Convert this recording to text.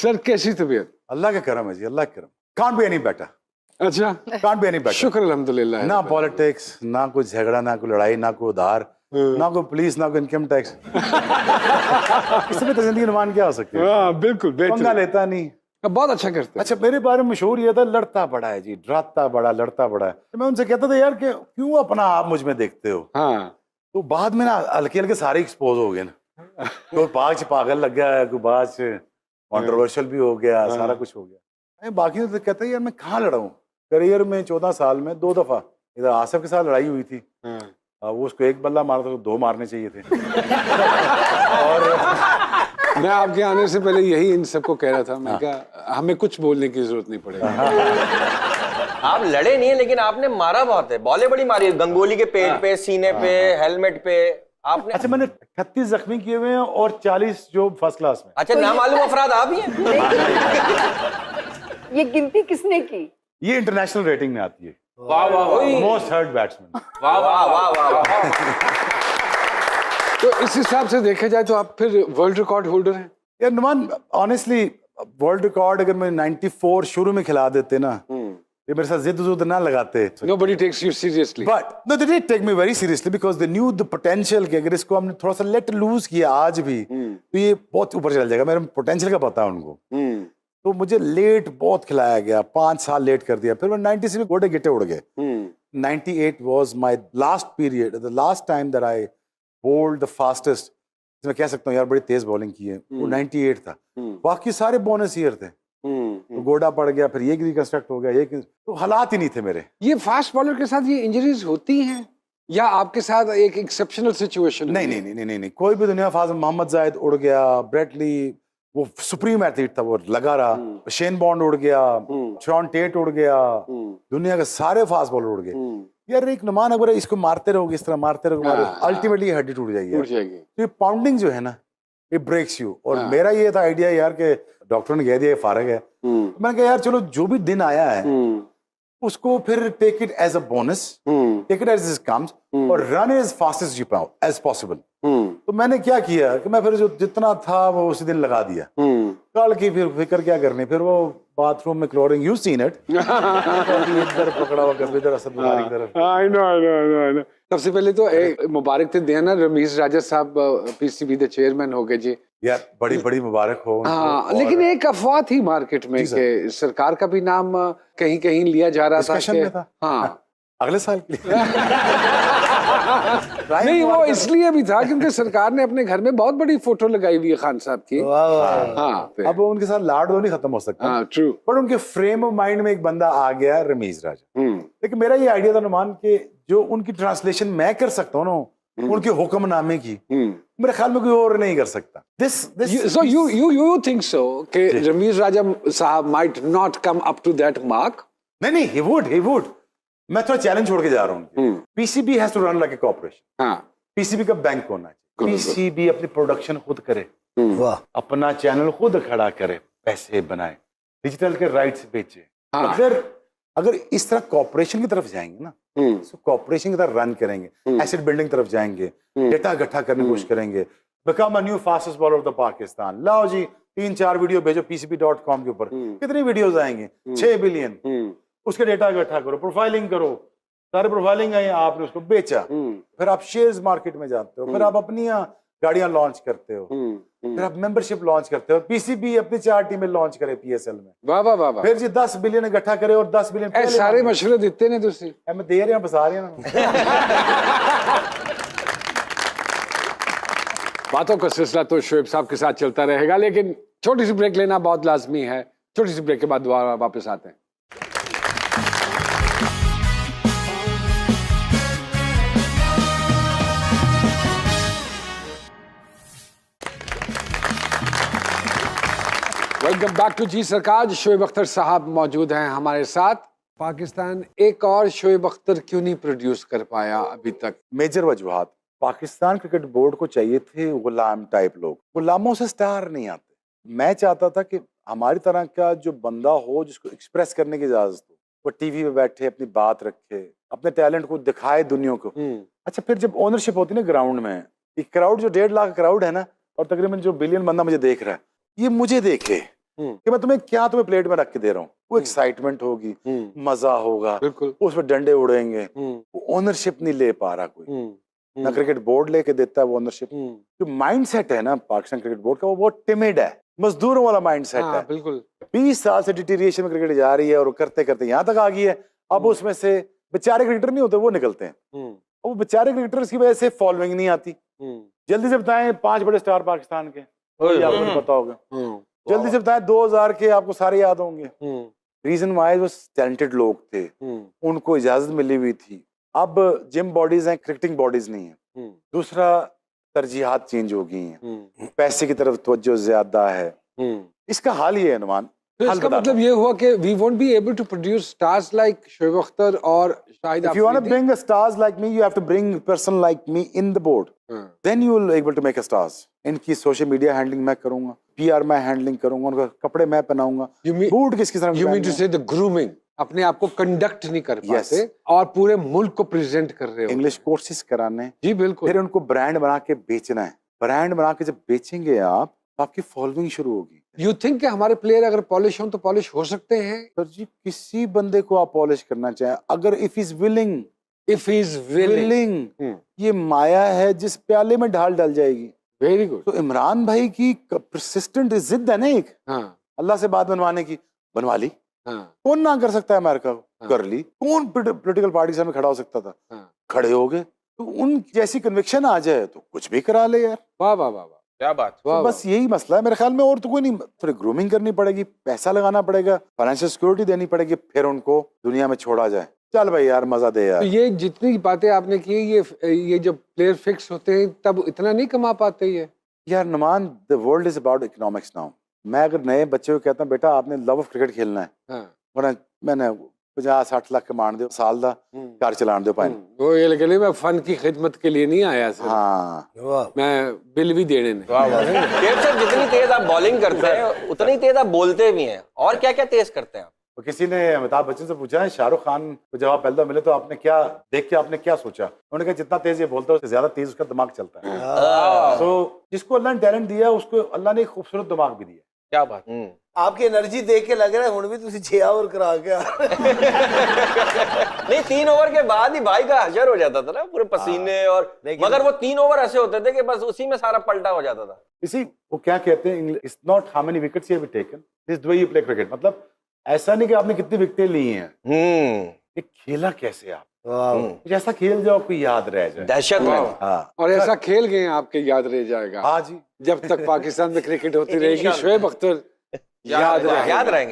Sir कैसी तबीयत? अल्लाह का करम है जी, अल्लाह का करम। कांट बी एनी बेटर, अच्छा, कांट बी एनी बेटर। शुक्र अल्हम्दुलिल्लाह। ना पॉलिटिक्स, ना कोई झगड़ा, ना कोई लड़ाई, ना कोई उधार, ना कोई पुलिस, ना कोई इनकम टैक्स। इससे बेहतर जिंदगी नुमान क्या हो सकती है? हाँ बिल्कुल पंगा बेहतर। लेता नहीं। बहुत अच्छा करते हैं। अच्छा, मेरे बारे में मशहूर ये था, लड़ता बड़ा है जी, डराता बड़ा, लड़ता बड़ा है। तो मैं उनसे कहता था यार कि क्यों अपना आप मुझ में देखते हो? हाँ तो बाद में ना हल्के हल्के सारे एक्सपोज हो गए ना। कोई बाग पागल लग गया, कोई बाग कंट्रोवर्शियल भी हो गया, सारा कुछ हो गया। बाकी तो कहते हैं यार मैं कहाँ लड़ा हूँ। करियर में 14 साल में 2 दफा इधर आसिफ के साथ लड़ाई हुई थी। वो उसको एक बल्ला मारा था, तो 2 मारने चाहिए थे। और मैं आपके आने से पहले यही इन सबको कह रहा था, मैं कहा हमें कुछ बोलने की जरूरत नहीं पड़ेगी। आप लड़े नहीं है, लेकिन आपने मारा बहुत है, बॉलें बड़ी मारी है, गंगोली के पेट पे, सीने पे, हेलमेट पे आपने। अच्छा, मैंने 38 जख्मी किए हुए हैं और 40 जो फर्स्ट क्लास में। अच्छा, नामालूम अफराद आप ही हैं? ये गिनती किसने की? ये इंटरनेशनल रेटिंग में आती है, वाह वाह वाह, मोस्ट हर्ट बैट्समैन। वाह वाह वाह वाह। तो इस हिसाब से देखा जाए तो आप फिर वर्ल्ड रिकॉर्ड होल्डर हैं। यार नुमान, ऑनेस्टली वर्ल्ड रिकॉर्ड अगर मैं 94 शुरू में खिला देते ना, ये मेरे साथ जिद जुद ना लगाते। Nobody takes you seriously. But no, they did take me very seriously because they knew the potential कि अगर इसको हमने थोड़ा सा let loose किया आज भी, तो ये बहुत ऊपर चल जाएगा। मेरे पोटेंशियल का पता है उनको। तो मुझे लेट बहुत खिलाया गया, 5 साल लेट कर दिया। फिर मैं 90 से भी गोटे गिट्टे उड़ गए। 98 was my last period, the last time that I bowled the fastest। मैं कह सकता हूँ यार बड़ी तेज बॉलिंग की है, वो 98 था। बाकी सारे बोनस ईयर थे। तो गोडा पड़ गया, फिर ये रिकंस्ट्रक्ट हो गया, तो हालात ही नहीं थे मेरे। ये फास्ट बॉलर के साथ ये इंजरीज होती हैं या आपके साथ एक एक्सेप्शनल सिचुएशन? नहीं नहीं नहीं नहीं नहीं, कोई भी दुनिया फास्ट। मोहम्मद जायद उड़ गया, ब्रेटली वो सुप्रीम एथलीट था, वो लगा रहा। शेन बॉन्ड उड़ गया, शॉन टेट उड़ गया, दुनिया के सारे फास्ट बॉलर उड़ गए। यार एक नुमान अगर इसको मारते रहोगे, इस तरह मारते रहोगे, अल्टीमेटली हड्डी टूट जाएगी। तो ये पाउंडिंग जो है ना, ये ब्रेक्स यू। और मेरा ये था आइडिया यार कि डॉक्टर ने कह दिया ये फारग है। मैंने कहा यार चलो जो भी दिन आया है उसको फिर take it as a bonus, take it as it comes और run as fast as possible. तो मैंने क्या किया कि मैं फिर जो जितना था वो उसी दिन लगा दिया। कल की फिर फिक्र क्या करनी, फिर वो बाथरूम में क्लोरिंग, यू सीन इट, इधर पकड़ा हुआ कभी इधर, असद बुखारी की तरफ। I know। सबसे पहले तो मुबारक थे देना, रमीज राजा साहब पीसीबी के चेयरमैन हो गए जी। यार बड़ी बड़ी मुबारक हो उनको। हाँ, लेकिन एक अफवाह थी मार्केट में कि सरकार का भी नाम कहीं कहीं लिया जा रहा था। डिस्कशन में था। हाँ अगले साल के लिए। नहीं, वो इसलिए भी था क्योंकि सरकार ने अपने घर में बहुत बड़ी फोटो लगाई हुई है खान साहब की। हाँ, अब उनके साथ लाड नहीं खत्म हो सकता। हाँ ट्रू। पर उनके फ्रेम ऑफ माइंड में एक बंदा आ गया, रमीज राजा। लेकिन मेरा ये आइडिया था नुमान के जो उनकी ट्रांसलेशन मैं कर सकता हूँ ना, उनके हुक्मनामे की, मेरे ख्याल में कोई और नहीं कर सकता। So you think so कि रमीज राजा साहब might not come up to that mark? नहीं, he would। मैं थोड़ा चैलेंज छोड़ के जा रहा हूँ। PCB has to run like a corporation. हाँ, पीसीबी का बैंक होना चाहिए। पीसीबी अपनी प्रोडक्शन खुद करे, अपना चैनल खुद खड़ा करे, पैसे बनाए, डिजिटल के राइट्स बेचे। अगर इस तरह कॉर्पोरेशन की तरफ जाएंगे ना, तो कॉर्पोरेशन की तरफ रन करेंगे, एसेट बिल्डिंग तरफ जाएंगे, डेटा इकट्ठा करने की कोशिश करेंगे, become a new fastest bowler of the Pakistan. लाओ जी 3-4 वीडियो भेजो pcb.com के ऊपर, कितनी वीडियोस आएंगे? 6 बिलियन। उसके डेटा इकट्ठा करो, प्रोफाइलिंग करो, सारे प्रोफाइलिंग आई, आपने उसको बेचा, फिर आप शेयर्स मार्केट में जाते हो, फिर आप अपनी गाड़ियां लॉन्च करते हो, फिर आप मेंबरशिप लॉन्च करते हो। पीसीबी अपनी 4 टीमें लॉन्च करे पीएसएल में। वाह वाह वाह। फिर जी 10 बिलियन इकट्ठा करे और 10 बिलियन सारे मशवरे देते ने तुसी। मैं दे रहा बसा रहे हैं। बातों का सिलसिला तो शोएब साहब के साथ चलता रहेगा, लेकिन छोटी सी ब्रेक लेना बहुत लाजमी है। छोटी सी ब्रेक के बाद दोबारा वापस आते हैं। वेलकम बैक टू जी सरकार। शोएब अख्तर साहब मौजूद हैं हमारे साथ। पाकिस्तान एक और शोएब अख्तर क्यों नहीं प्रोड्यूस कर पाया अभी तक? मेजर वजूहात। पाकिस्तान क्रिकेट बोर्ड को चाहिए थे गुलाम टाइप लोग, गुलामों से स्टार नहीं आते। मैं चाहता था कि हमारी तरह का जो बंदा हो जिसको एक्सप्रेस करने की इजाजत हो, वो टीवी पे बैठे अपनी बात रखे, अपने टैलेंट को दिखाए दुनिया को। अच्छा, फिर जब ओनरशिप होती है ना ग्राउंड में, एक क्राउड जो 1.5 लाख क्राउड है ना, और तकरीबन जो बिलियन बंदा मुझे देख रहा है, ये मुझे देखे, कि मैं तुम्हें प्लेट में रख के दे रहा हूँ, वो एक्साइटमेंट होगी, मजा होगा, बिल्कुल। उसमें डंडे उड़ेंगे, वो ओनरशिप नहीं ले पा रहा कोई, ना क्रिकेट बोर्ड लेके देता है वो ओनरशिप। जो माइंड सेट है ना पाकिस्तान क्रिकेट बोर्ड का, वो बहुत टिमिड है, मजदूरों वाला माइंड सेट है। बिल्कुल। 20 साल से डिटीरिएशन में क्रिकेट जा रही है और करते करते यहाँ तक आ गई है। अब उसमें से बेचारे क्रिकेटर नहीं होते, वो निकलते हैं, वो बेचारे क्रिकेटर्स की वजह से फॉलोइंग नहीं आती। जल्दी से बताएं 5 बड़े स्टार पाकिस्तान के, आपको नहीं पता होगा। जल्दी से बताएं 2000 के, आपको सारे याद होंगे। रीजन वाइज वो टैलेंटेड लोग थे, उनको इजाजत मिली हुई थी। अब जिम बॉडीज हैं, क्रिकेटिंग बॉडीज नहीं है। दूसरा, तरजीहात चेंज हो गई हैं, पैसे की तरफ तवज्जो ज्यादा है। इसका हाल ये है नुमान, तो इसका मतलब ये हुआ कि we won't be able to produce stars like Shoaib Akhtar और Shahid if you want to Afridi. bring a stars like me, you have to bring a person like me in the board, then you will able to make a stars। इनकी social media handling मैं करूंगा, PR मैं handling करूंगा, उनका कपड़े मैं पहनाऊंगा, boot किसकी तरह You mean to say the grooming, अपने आप को कंडक्ट नहीं कर पाते और पूरे मुल्क को प्रेजेंट कर रहे हो। इंग्लिश कोर्सेज कराने, जी बिल्कुल। फिर उनको ब्रांड बना के बेचना है। ब्रांड बना के जब बेचेंगे आप, तो आपकी फॉलोइंग शुरू होगी। यू थिंक कि हमारे प्लेयर अगर पॉलिश हों तो पॉलिश हो सकते हैं? सर जी, किसी बंदे को आप पॉलिश करना चाहें, अगर if is willing, if he is willing, ये माया है जिस प्याले में ढाल डाल जाएगी। Very good. तो इमरान भाई की परसिस्टेंट जिद है ना एक, अल्लाह से बात बनवाने की, बनवा ली। कौन ना कर सकता है अमेरिका को, कर ली। कौन पॉलिटिकल पार्टी के सामने खड़ा हो सकता था, खड़े हो गए। तो उन जैसी कन्विक्शन आ जाए तो कुछ भी करा ले यार। वाह वाह वाह, क्या बात। तो बस यही मसला है मेरे ख्याल में, और तो कोई नहीं। थोड़ी ग्रूमिंग करनी पड़ेगी, पैसा लगाना पड़ेगा, फाइनेंशियल सिक्योरिटी देनी पड़ेगी, फिर उनको दुनिया में छोड़ा जाए। चल भाई यार, मजा दे यार। तो ये जितनी बातें आपने की, ये जब प्लेयर फिक्स होते हैं तब इतना नहीं कमा पाते ये यार Numan, the world is about economics now. मैं अगर नए बच्चे को कहता हूँ बेटा आपने लव ऑफ क्रिकेट खेलना है, वरना मैंने 50-60 लाख कमान दो साल दा, कार चलान दो पाए। वो ये लगे मैं फन की खिदमत के लिए नहीं आया सर। हाँ, मैं बिल भी देने नहीं। शेख सर, जितनी तेज आप बॉलिंग करते हैं उतनी तेज आप बोलते भी हैं, और क्या क्या तेज करते हैं आप? तो किसी ने अमिताभ बच्चन से पूछा है, शाहरुख खान को जवाब पहले मिले तो आपने क्या देख के आपने क्या सोचा? उन्होंने कहा जितना तेज ये बोलता है उससे ज्यादा तेज उसका दिमाग चलता है। तो जिसको अल्लाह ने टैलेंट दिया उसको अल्लाह ने एक खूबसूरत दिमाग भी दिया। क्या बात। आपकी एनर्जी देख के लग रहा है हुण भी तुसी 6 ओवर करा के नहीं, 3 ओवर के बाद ही भाई का हशर हो जाता था ना, पूरे पसीने। और मगर वो 3 ओवर ऐसे होते थे कि बस उसी में सारा पलटा हो जाता था। इसी वो क्या कहते हैं, it's not how many wickets you have taken, this the way you play cricket. मतलब ऐसा नहीं कि आपने कितनी विकेटें ली हैं, ये खेला कैसे आप, कुछ ऐसा खेल जाओ कोई याद रह जाए। दहशत में। हाँ, और ऐसा खेल गए आपके याद रह जाएगा। हाँ जी, जब तक पाकिस्तान में क्रिकेट होती रहेगी शोएब अख्तर याद रहेंगे।